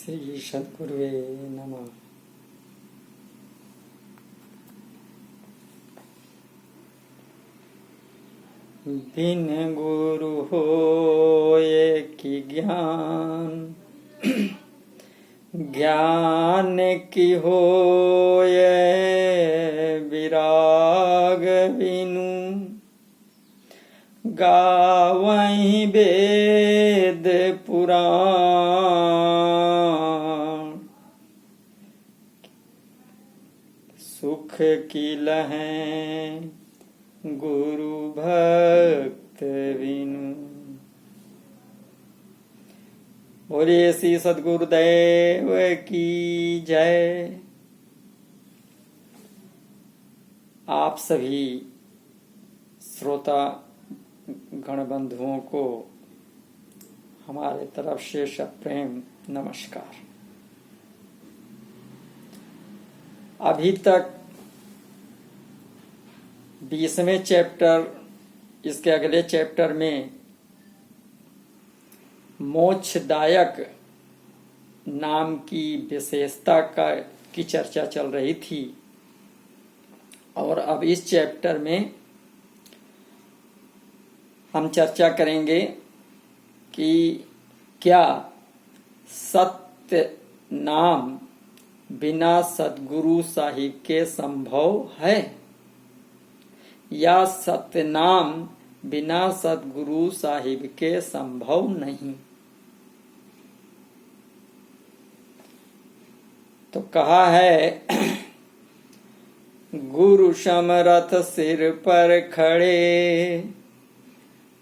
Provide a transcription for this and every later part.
श्री सद्गुरुवे नमः। बिन गुरु होए कि ज्ञान, ज्ञान की होए विराग बिनु। गावहीं वेद पुराण, सुख की लहें गुरु भक्त बिनु। बोलिए श्री सद्गुरुदेव की जय। आप सभी श्रोता गणबंधुओं को हमारे तरफ से सप्रेम नमस्कार। अभी तक 20वें चैप्टर, इसके अगले चैप्टर में मोक्षदायक नाम की विशेषता की चर्चा चल रही थी और अब इस चैप्टर में हम चर्चा करेंगे कि क्या सत्य नाम बिना सद्गुरु साहिब के संभव है या सत्य नाम बिना सद्गुरु साहिब के संभव नहीं। तो कहा है गुरु समरथ सिर पर खड़े,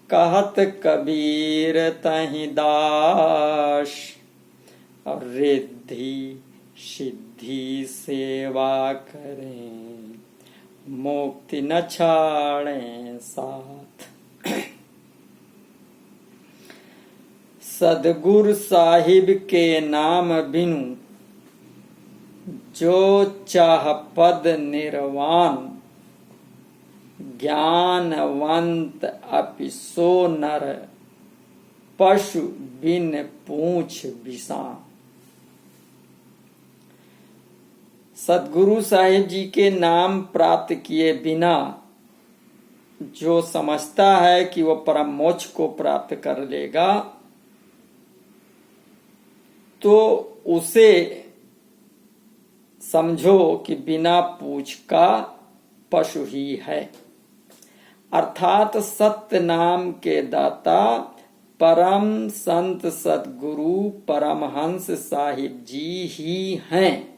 कहत कबीर तहि दास। और रिद्धि सिद्धि सेवा करें, मुक्ति न छाड़ें साथ। सद्गुरु साहिब के नाम बिनु जो चाह पद निर्वाण। ज्ञानवंत अपि सो नर, पशु बिन पूछ बिसान। सद्गुरु साहिब जी के नाम प्राप्त किए बिना जो समझता है कि वो परम मोक्ष को प्राप्त कर लेगा, तो उसे समझो कि बिना पूछ का पशु ही है। अर्थात सत्य नाम के दाता परम संत सद्गुरु परमहंस साहिब जी ही हैं।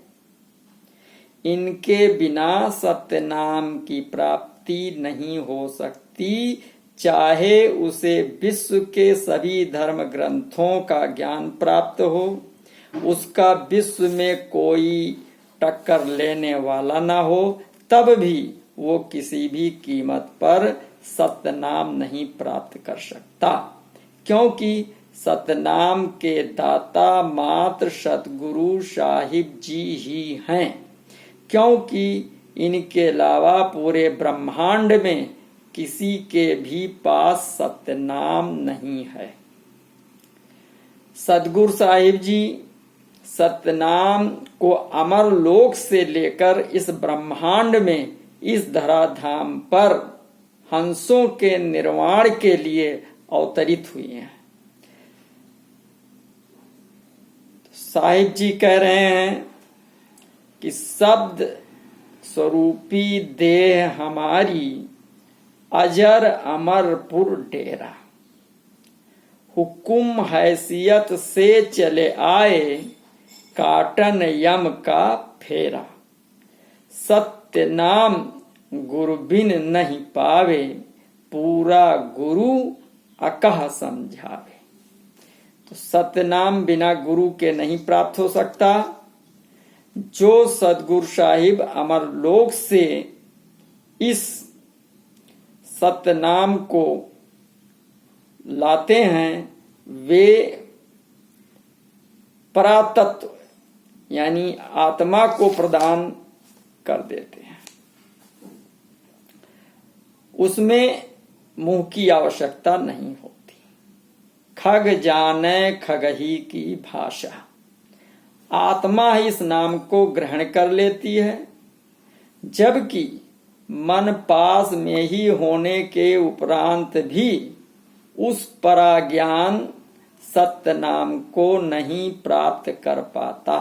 इनके बिना सत्य नाम की प्राप्ति नहीं हो सकती, चाहे उसे विश्व के सभी धर्म ग्रंथों का ज्ञान प्राप्त हो, उसका विश्व में कोई टक्कर लेने वाला ना हो, तब भी वो किसी भी कीमत पर सतनाम नहीं प्राप्त कर सकता, क्योंकि सतनाम के दाता मात्र सतगुरु साहिब जी ही हैं। क्योंकि इनके अलावा पूरे ब्रह्मांड में किसी के भी पास सतनाम नहीं है। सतगुरु साहिब जी सतनाम को अमर लोक से लेकर इस ब्रह्मांड में, इस धराधाम पर हंसों के निर्वाण के लिए अवतरित हुए हैं। साहिब जी कह रहे हैं कि शब्द स्वरूपी देह हमारी, अजर अमरपुर डेरा। हुकुम हैसियत से चले आए, काटन यम का फेरा। सत्य नाम गुरु बिन नहीं पावे, पूरा गुरु अकह समझावे। तो सत्य नाम बिना गुरु के नहीं प्राप्त हो सकता। जो सद्गुरु साहिब अमर लोक से इस सत्य नाम को लाते हैं, वे परातत्व यानी आत्मा को प्रदान कर देते हैं। उसमें मुंह की आवश्यकता नहीं होती। खग जाने खग ही की भाषा, आत्मा ही इस नाम को ग्रहण कर लेती है, जबकि मन पास में ही होने के उपरांत भी उस पराज्ञान सत्य नाम को नहीं प्राप्त कर पाता।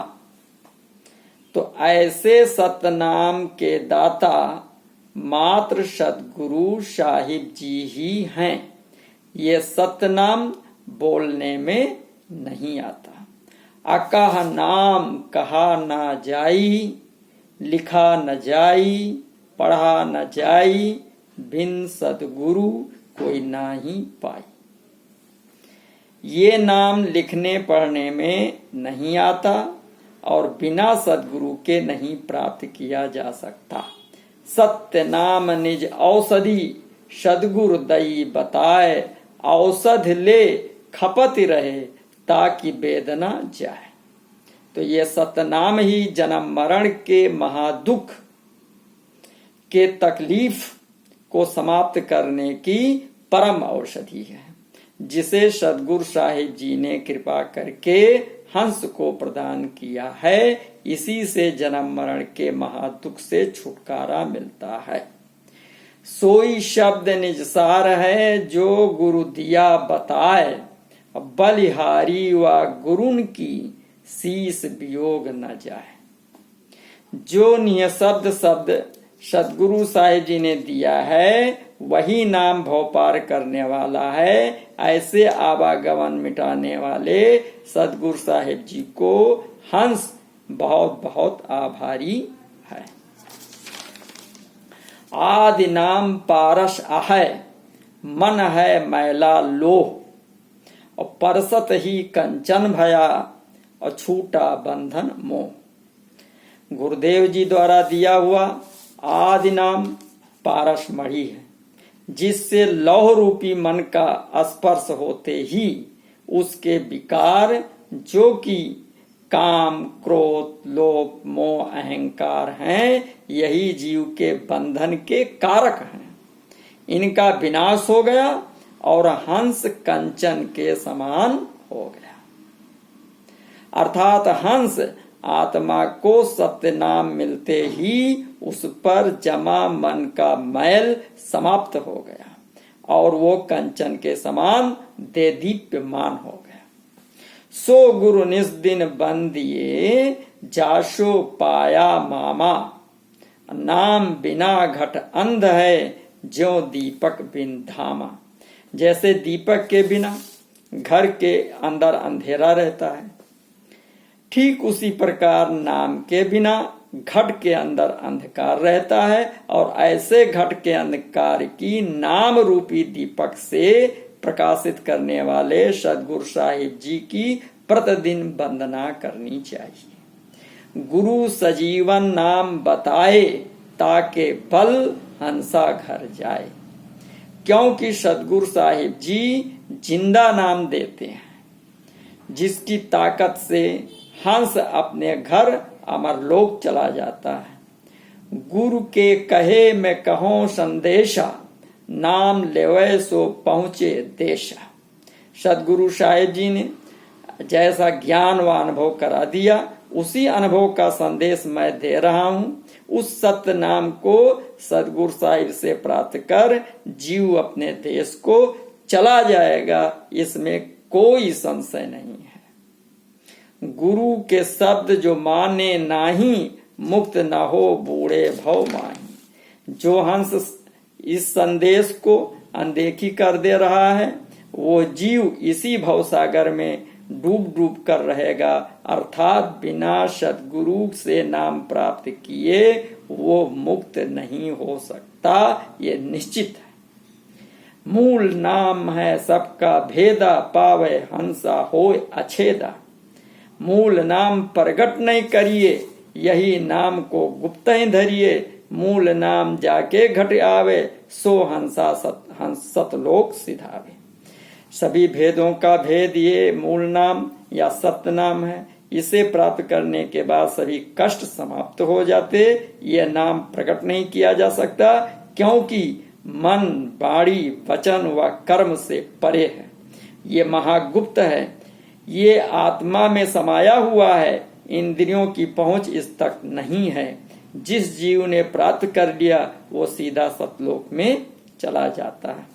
तो ऐसे सतनाम के दाता मात्र सद्गुरु साहिब जी ही हैं। ये सतनाम बोलने में नहीं आता। अकह नाम कहा न जाई, लिखा न जाई, पढ़ा न जाई, बिन सद्गुरु कोई ना ही पाई। ये नाम लिखने पढ़ने में नहीं आता और बिना सद्गुरु के नहीं प्राप्त किया जा सकता। सत्य नाम निज औषधि सद्गुरु दई बताए, औषध ले खपत रहे ताकि वेदना जाए। तो ये सतनाम ही जन्म मरण के महादुख के तकलीफ को समाप्त करने की परम औषधि है, जिसे सद्गुरु साहिब जी ने कृपा करके हंस को प्रदान किया है। इसी से जन्म मरण के महादुख से छुटकारा मिलता है। सोई शब्द निजसार है जो गुरु दिया बताए, बलिहारी व गुरुन की शीस वियोग न जाए। जो निःशब्द शब्द सद्गुरु साहिब जी ने दिया है वही नाम भव पार करने वाला है। ऐसे आवागमन मिटाने वाले सद्गुरु साहिब जी को हंस बहुत बहुत आभारी है। आदि नाम पारस आहे, मन है मैला लोह, और परसत ही कंचन भया, और छूटा बंधन मोह। गुरुदेव जी द्वारा दिया हुआ आदि नाम पारस मणि है, जिससे लौह रूपी मन का स्पर्श होते ही उसके विकार जो कि काम, क्रोध, लोभ, मोह, अहंकार हैं, यही जीव के बंधन के कारक हैं। इनका विनाश हो गया और हंस कंचन के समान हो गया। अर्थात हंस आत्मा को सत्य नाम मिलते ही उस पर जमा मन का मैल समाप्त हो गया और वो कंचन के समान देदीप्यमान हो गया। सो गुरु निस दिन बंदिए, जाशो पाया मामा, नाम बिना घट अंध है, ज्यों दीपक बिन धामा। जैसे दीपक के बिना घर के अंदर अंधेरा रहता है, ठीक उसी प्रकार नाम के बिना घट के अंदर अंधकार रहता है। और ऐसे घट के अंधकार की नाम रूपी दीपक से प्रकाशित करने वाले सद्गुरु साहिब जी की प्रतिदिन वंदना करनी चाहिए। गुरु सजीवन नाम बताए, ताके बल हंसा घर जाए। क्योंकि सद्गुरु साहिब जी जिंदा नाम देते हैं, जिसकी ताकत से हंस अपने घर अमरलोक चला जाता है। गुरु के कहे मैं कहूं संदेशा, नाम लेवे सो पहुंचे देशा। सद्गुरु साहिब जी ने जैसा ज्ञान व अनुभव करा दिया, उसी अनुभव का संदेश मैं दे रहा हूं। उस सत्य नाम को सद्गुरु साहिब से प्राप्त कर जीव अपने देश को चला जाएगा, इसमें कोई संशय नहीं है। गुरु के शब्द जो माने नाही, मुक्त न हो बूढ़े भव माही। जो हंस इस संदेश को अनदेखी कर दे रहा है, वो जीव इसी भवसागर में डूब डूब कर रहेगा। अर्थात बिना सद्गुरु से नाम प्राप्त किए वो मुक्त नहीं हो सकता, ये निश्चित है। मूल नाम है सबका भेदा, पावे हंसा होय अछेदा। मूल नाम प्रगट नहीं करिए, यही नाम को गुप्त ही धरिए। मूल नाम जाके घट आवे, सो हंसा सतलोक सिधावे। सभी भेदों का भेद ये मूल नाम या सत्य नाम है। इसे प्राप्त करने के बाद सभी कष्ट समाप्त हो जाते। ये नाम प्रकट नहीं किया जा सकता, क्योंकि मन, वाणी, वचन व कर्म से परे है। ये महागुप्त है, ये आत्मा में समाया हुआ है। इंद्रियों की पहुंच इस तक नहीं है। जिस जीव ने प्राप्त कर लिया वो सीधा सतलोक में चला जाता है।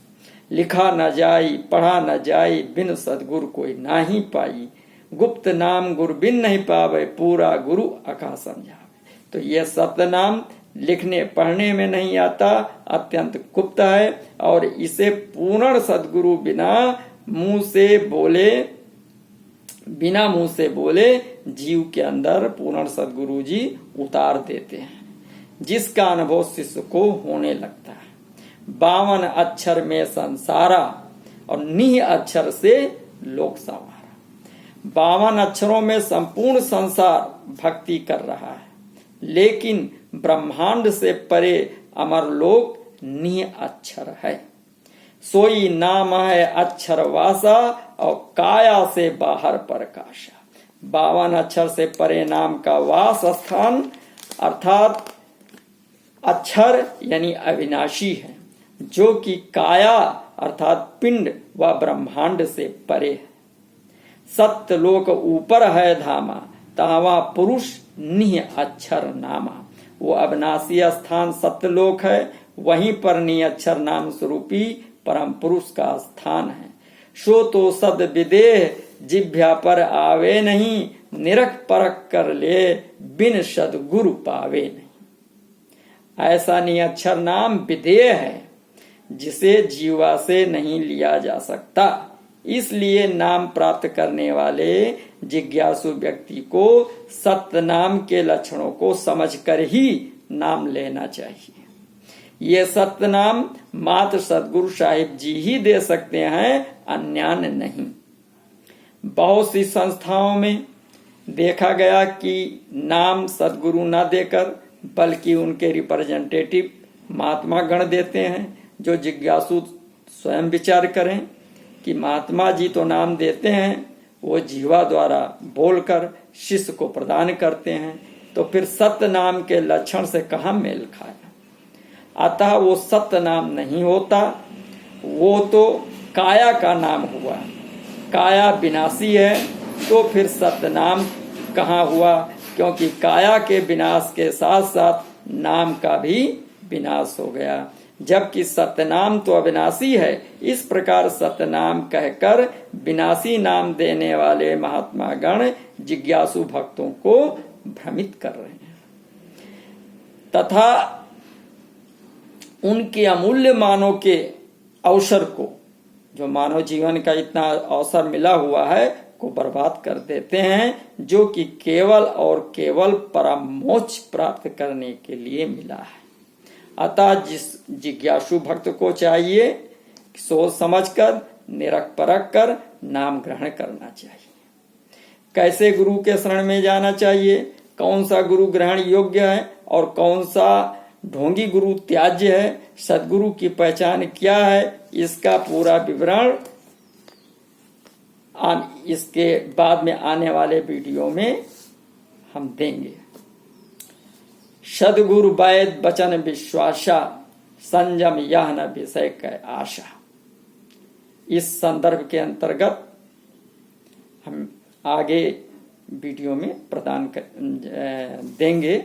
लिखा न जाई पढ़ा न जाई, बिन सदगुरु कोई ना ही पाई। गुप्त नाम गुरु बिन नहीं पावे, पूरा गुरु अका समझावे। तो यह सत्य नाम लिखने पढ़ने में नहीं आता, अत्यंत गुप्त है और इसे पूर्ण सदगुरु बिना मुंह से बोले जीव के अंदर पूर्ण सदगुरु जी उतार देते हैं, जिसका अनुभव शिष्य को होने लगता है। 52 अक्षर में संसारा और निह अक्षर से लोक संवारा। 52 अक्षरों में संपूर्ण संसार भक्ति कर रहा है, लेकिन ब्रह्मांड से परे अमर लोक निह अक्षर है। सोई नाम है अक्षर वासा और काया से बाहर प्रकाशा। 52 अक्षर से परे नाम का वास स्थान अर्थात अक्षर यानी अविनाशी है, जो कि काया अर्थात पिंड व ब्रह्मांड से परे है। सत्य लोक ऊपर है धामा, तहावा पुरुष निह अक्षर नामा। वो अविनाशी स्थान सत्यलोक है, वहीं पर निह अक्षर नाम स्वरूपी परम पुरुष का स्थान है। सो तो सद विदेह जिभ्या पर आवे नहीं, निरख परख कर ले बिन सदगुरु पावे नहीं। ऐसा निह अक्षर नाम विदेह है, जिसे जीवा से नहीं लिया जा सकता। इसलिए नाम प्राप्त करने वाले जिज्ञासु व्यक्ति को सत्य नाम के लक्षणों को समझकर ही नाम लेना चाहिए। ये सत्य नाम मात्र सदगुरु साहिब जी ही दे सकते हैं, अन्यान नहीं। बहुत सी संस्थाओं में देखा गया कि नाम सदगुरु न देकर बल्कि उनके रिप्रेजेंटेटिव महात्मा गण देते हैं, जो जिज्ञासु स्वयं विचार करें कि महात्मा जी तो नाम देते हैं, वो जीवा द्वारा बोलकर शिष्य को प्रदान करते हैं, तो फिर सत्य नाम के लक्षण से कहाँ मेल खाया। अतः वो सत्य नाम नहीं होता, वो तो काया का नाम हुआ। काया विनाशी है, तो फिर सत्य नाम कहाँ हुआ, क्योंकि काया के विनाश के साथ साथ नाम का भी विनाश हो गया। जबकि सत्यनाम तो अविनाशी है। इस प्रकार सत्यनाम कहकर विनाशी नाम देने वाले महात्मा गण जिज्ञासु भक्तों को भ्रमित कर रहे हैं तथा उनके अमूल्य मानव के अवसर को, जो मानव जीवन का इतना अवसर मिला हुआ है, को बर्बाद कर देते हैं, जो कि केवल और केवल परम मोक्ष प्राप्त करने के लिए मिला है। अतः जिस जिज्ञासु भक्त को चाहिए सोच समझकर निरख परख कर नाम ग्रहण करना चाहिए। कैसे गुरु के शरण में जाना चाहिए, कौन सा गुरु ग्रहण योग्य है और कौन सा ढोंगी गुरु त्याज्य है, सदगुरु की पहचान क्या है, इसका पूरा विवरण इसके बाद में आने वाले वीडियो में हम देंगे। सदगुरु वैद वचन विश्वासा, संयम यह न विषय कै आशा। इस संदर्भ के अंतर्गत हम आगे वीडियो में प्रदान देंगे,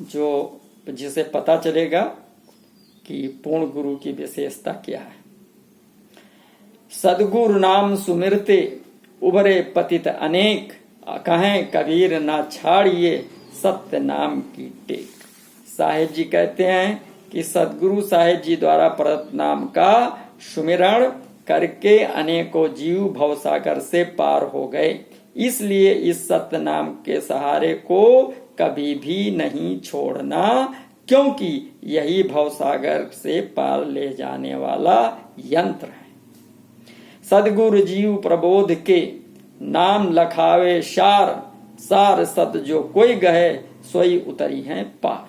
जो जिसे पता चलेगा कि पूर्ण गुरु की विशेषता क्या है। सदगुरु नाम सुमिरते उभरे पतित अनेक, कहें कबीर ना छाड़िए सत्य नाम की टेक। साहिब जी कहते हैं कि सदगुरु साहिब जी द्वारा प्रदत्त नाम का सुमिरण करके अनेकों जीव भवसागर से पार हो गए। इसलिए इस सत्य नाम के सहारे को कभी भी नहीं छोड़ना, क्योंकि यही भवसागर से पार ले जाने वाला यंत्र है। सदगुरु जीव प्रबोध के नाम लखावे सार, सार सत जो कोई गहे सोई उतरी है पार।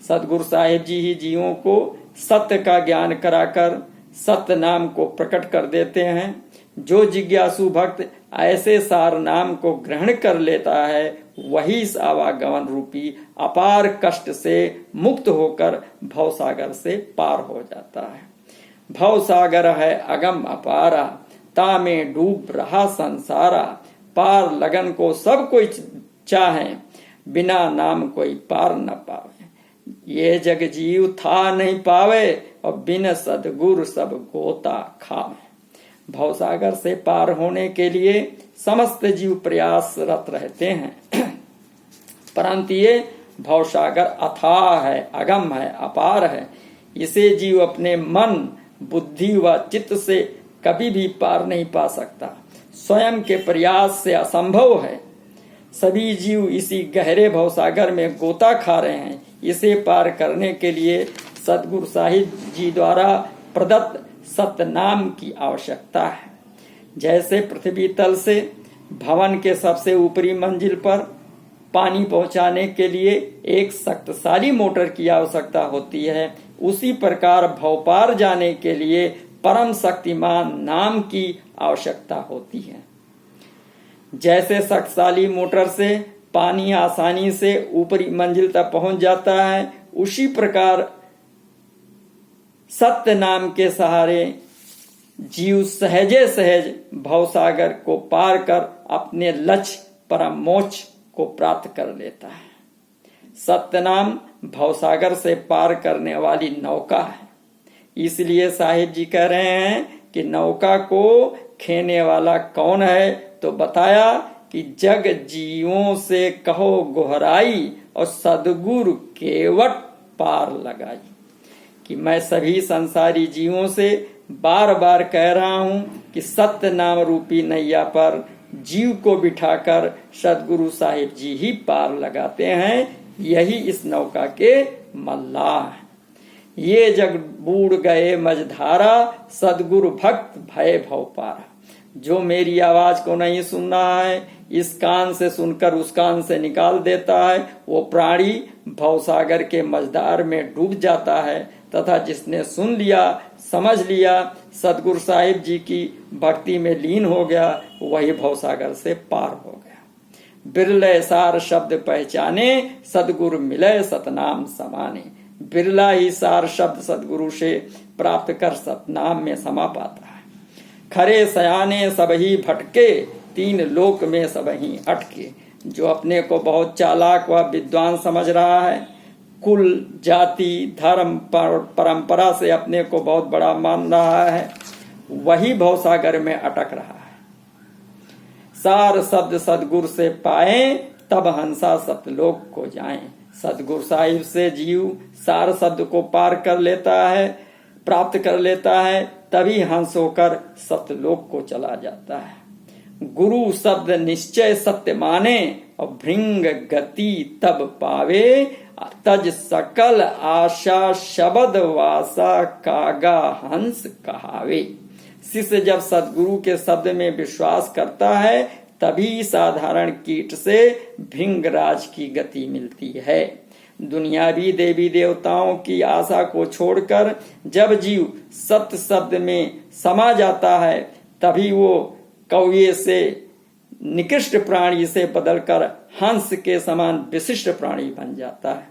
सदगुरु साहिब जी ही जीवों को सत्य का ज्ञान कराकर सत्य नाम को प्रकट कर देते हैं। जो जिज्ञासु भक्त ऐसे सार नाम को ग्रहण कर लेता है, वही इस आवागमन रूपी अपार कष्ट से मुक्त होकर भवसागर से पार हो जाता है। भवसागर है अगम अपारा, तामे डूब रहा संसारा। पार लगन को सब कोई चाहे, बिना नाम कोई पार न पावे। ये जग जीव था नहीं पावे, और बिन सदगुरु सब गोता खावे। भवसागर से पार होने के लिए समस्त जीव प्रयासरत रहते हैं, परंतु ये भवसागर अथाह है, अगम है, अपार है। इसे जीव अपने मन, बुद्धि व चित्त से कभी भी पार नहीं पा सकता, स्वयं के प्रयास से असंभव है। सभी जीव इसी गहरे भवसागर में गोता खा रहे हैं। इसे पार करने के लिए सदगुरु साहिब जी द्वारा प्रदत्त सतनाम की आवश्यकता है। जैसे पृथ्वी तल से भवन के सबसे ऊपरी मंजिल पर पानी पहुंचाने के लिए एक शक्तिशाली मोटर की आवश्यकता होती है, उसी प्रकार भवपार जाने के लिए परम शक्तिमान नाम की आवश्यकता होती है। जैसे शक्तिशाली मोटर से पानी आसानी से ऊपरी मंजिल तक पहुंच जाता है, उसी प्रकार सत्य नाम के सहारे जीव सहजे सहज भवसागर को पार कर अपने लक्ष्य परम मोक्ष को प्राप्त कर लेता है। सत्य नाम भवसागर से पार करने वाली नौका है। इसलिए साहिब जी कह रहे हैं कि नौका को खेने वाला कौन है, तो बताया कि जग जीवों से कहो गोहराई, और सदगुरु केवट पार लगाई। कि मैं सभी संसारी जीवों से बार बार कह रहा हूं कि सत्य नाम रूपी नैया पर जीव को बिठाकर सदगुरु साहिब जी ही पार लगाते हैं। यही इस नौका के मल्लाह है। ये जग बूढ़ गए मझधारा, सदगुरु भक्त भय भव पारा। जो मेरी आवाज को नहीं सुन रहा है, इस कान से सुनकर उस कान से निकाल देता है, वो प्राणी भवसागर के मझधार में डूब जाता है। तथा जिसने सुन लिया, समझ लिया, सदगुरु साहिब जी की भक्ति में लीन हो गया, वही भवसागर से पार हो गया। बिरले सार शब्द पहचाने, सदगुरु मिले सतनाम समाने। बिरला ही सार शब्द सदगुरु से प्राप्त कर सतनाम में समा पाता है। खरे सयाने सब ही भटके, तीन लोक में सब ही अटके। जो अपने को बहुत चालाक व विद्वान समझ रहा है, कुल, जाति, धर्म, परंपरा से अपने को बहुत बड़ा मान रहा है, वही भवसागर में अटक रहा है। सार शब्द सदगुरु से पाए, तब हंसा सतलोक को जाएं। सदगुरु साहिब से जीव सार शब्द को पार कर लेता है, प्राप्त कर लेता है, तभी हंस होकर सतलोक को चला जाता है। गुरु शब्द निश्चय सत्य माने, और भृंग गति तब पावे। तज सकल आशा शब्द वासा, कागा हंस कहावे। शिष्य जब सदगुरु के शब्द में विश्वास करता है, तभी साधारण कीट से भृंगराज की गति मिलती है। दुनियावी देवी देवताओं की आशा को छोड़कर जब जीव सत्य शब्द में समा जाता है, तभी वो कौए से निकृष्ट प्राणी से बदलकर हंस के समान विशिष्ट प्राणी बन जाता है।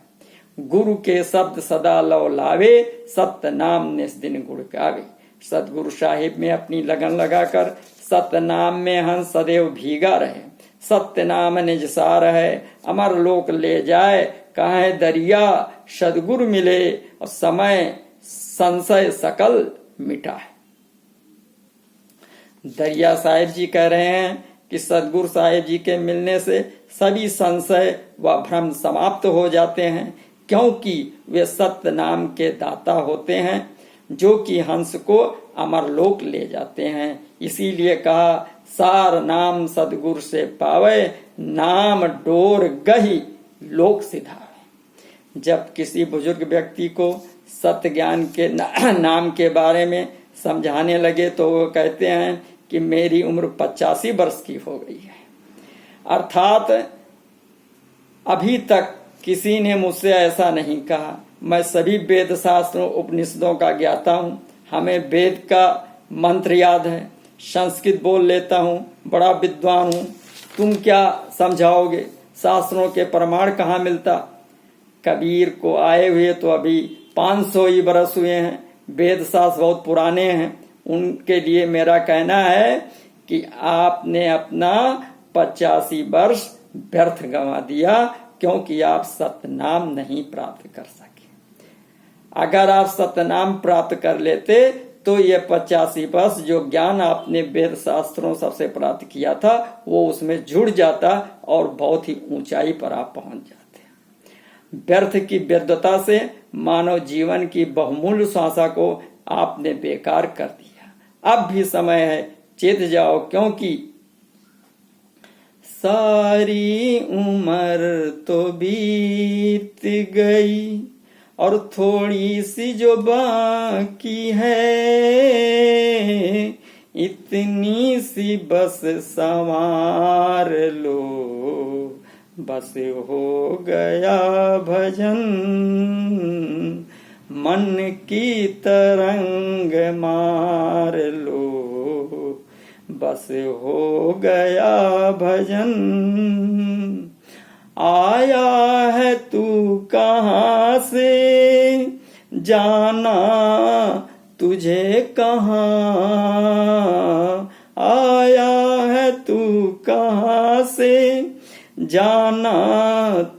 गुरु के शब्द सदा लौ लावे, सत्य नाम निस दिन गुण गावे। सदगुरु साहिब में अपनी लगन लगाकर सत्य नाम में हंस सदैव भीगा रहे। सत्य नाम निज सार है, अमर लोक ले जाए। कहे दरिया सदगुरु मिले, और समय संशय सकल मिटा है। दरिया साहिब जी कह रहे हैं कि सदगुरु साहिब जी के मिलने से सभी संशय व भ्रम समाप्त हो जाते हैं, क्योंकि वे सत्य नाम के दाता होते हैं, जो कि हंस को अमरलोक ले जाते हैं। इसीलिए कहा, सार नाम सदगुरु से पावे, नाम डोर गही लोक सिधावे। जब किसी बुजुर्ग व्यक्ति को सत्य ज्ञान के नाम के बारे में समझाने लगे, तो वो कहते हैं कि मेरी उम्र 85 वर्ष की हो गई है। अर्थात अभी तक किसी ने मुझसे ऐसा नहीं कहा। मैं सभी वेद शास्त्रों उपनिषदों का ज्ञाता हूँ, हमें वेद का मंत्र याद है, संस्कृत बोल लेता हूँ, बड़ा विद्वान हूँ, तुम क्या समझाओगे? शास्त्रों के प्रमाण कहाँ मिलता? कबीर को आए हुए तो अभी 500 ही बरस हुए हैं, वेद शास्त्र बहुत पुराने हैं। उनके लिए मेरा कहना है कि आपने अपना 85 वर्ष व्यर्थ गंवा दिया, क्योंकि आप सतनाम नहीं प्राप्त कर सके। अगर आप सतनाम प्राप्त कर लेते तो ये 85 वर्ष जो ज्ञान आपने वेद शास्त्रों सबसे प्राप्त किया था वो उसमें जुड़ जाता और बहुत ही ऊंचाई पर आप पहुंच जाते। व्यर्थ की व्यर्थता से मानव जीवन की बहुमूल्य श्वासा को आपने बेकार कर दिया। अब भी समय है, चेत जाओ, क्योंकि सारी उम्र तो बीत गई और थोड़ी सी जो बाकी है, इतनी सी बस संवार लो, बस हो गया भजन, मन की तरंग मार लो, बस हो गया भजन। आया है तू कहाँ से, जाना तुझे कहाँ, आया है तू कहाँ से, जाना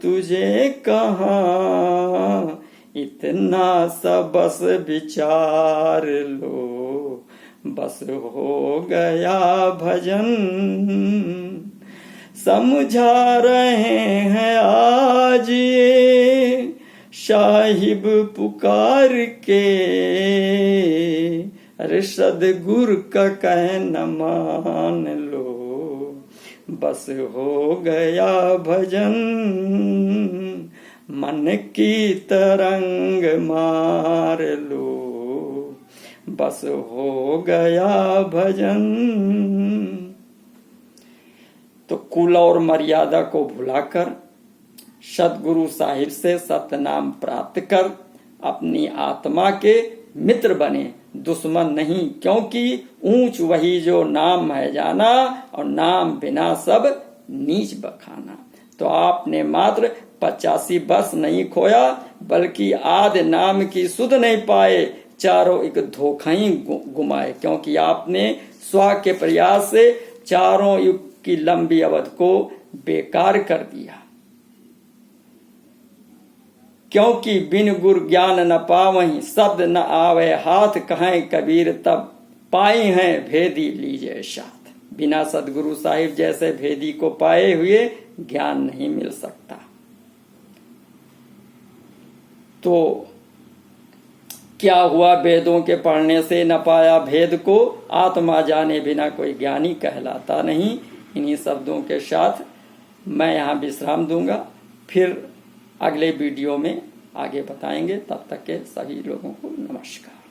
तुझे कहाँ, इतना सा बस विचार लो, बस हो गया भजन। समझा रहे हैं आज ये साहिब पुकार के, अरे सदगुरु का कहना मान लो, बस हो गया भजन, मन की तरंग मार लो, बस हो गया भजन। तो कुल और मर्यादा को भुलाकर सदगुरु साहिब से सतनाम प्राप्त कर अपनी आत्मा के मित्र बने, दुश्मन नहीं, क्योंकि ऊंच वही जो नाम है जाना, और नाम बिना सब नीच बखाना। तो आपने मात्र 85 वर्ष नहीं खोया, बल्कि आदि नाम की सुध नहीं पाए, चारों एक धोखा ही गुमाए, क्योंकि आपने स्व के प्रयास से चारों युग की लंबी अवधि को बेकार कर दिया। क्योंकि बिन गुर ज्ञान न पावहीं, शब्द न आवे हाथ, कहें कबीर तब पाए हैं भेदी लीजिए साथ। बिना सदगुरु साहिब जैसे भेदी को पाए हुए ज्ञान नहीं मिल सकता। तो क्या हुआ वेदों के पढ़ने से न पाया भेद को, आत्मा जाने बिना कोई ज्ञानी कहलाता नहीं। इन्हीं शब्दों के साथ मैं यहाँ विश्राम दूंगा, फिर अगले वीडियो में आगे बताएंगे। तब तक के सभी लोगों को नमस्कार।